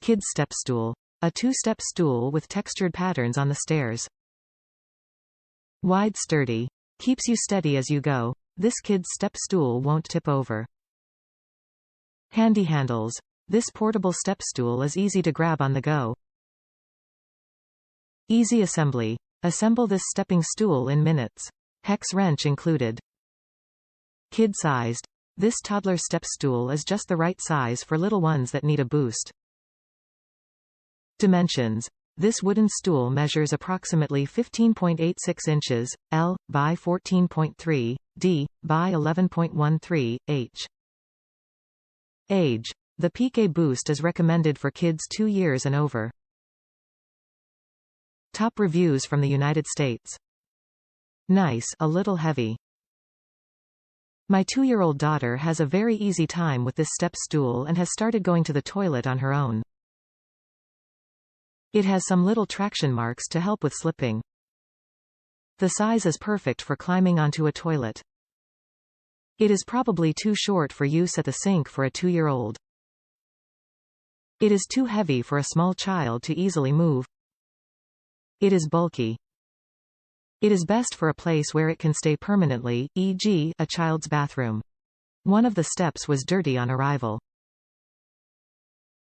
Kids step stool. A two-step stool with textured patterns on the stairs. Wide sturdy. Keeps you steady as you go. This kid's step stool won't tip over. Handy handles. This portable step stool is easy to grab on the go. Easy assembly. Assemble this stepping stool in minutes. Hex wrench included. Kid-sized. This toddler step stool is just the right size for little ones that need a boost. Dimensions. This wooden stool measures approximately 15.86 inches, L, by 14.3, D, by 11.13, H. Age. The Piqué Boost is recommended for kids 2 years and over. Top reviews from the United States. Nice, a little heavy. My 2-year-old daughter has a very easy time with this step stool and has started going to the toilet on her own. It has some little traction marks to help with slipping. The size is perfect for climbing onto a toilet. It is probably too short for use at the sink for a 2-year-old. It is too heavy for a small child to easily move. It is bulky. It is best for a place where it can stay permanently, e.g., a child's bathroom. One of the steps was dirty on arrival.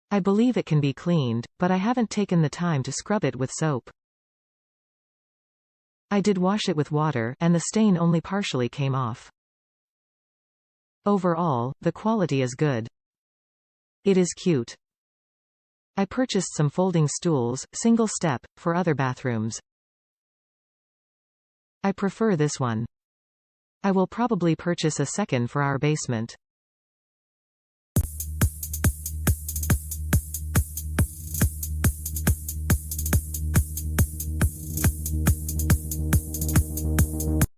I believe it can be cleaned, but I haven't taken the time to scrub it with soap. I did wash it with water, and the stain only partially came off. Overall, the quality is good. It is cute. I purchased some folding stools, single step, for other bathrooms. I prefer this one. I will probably purchase a second for our basement.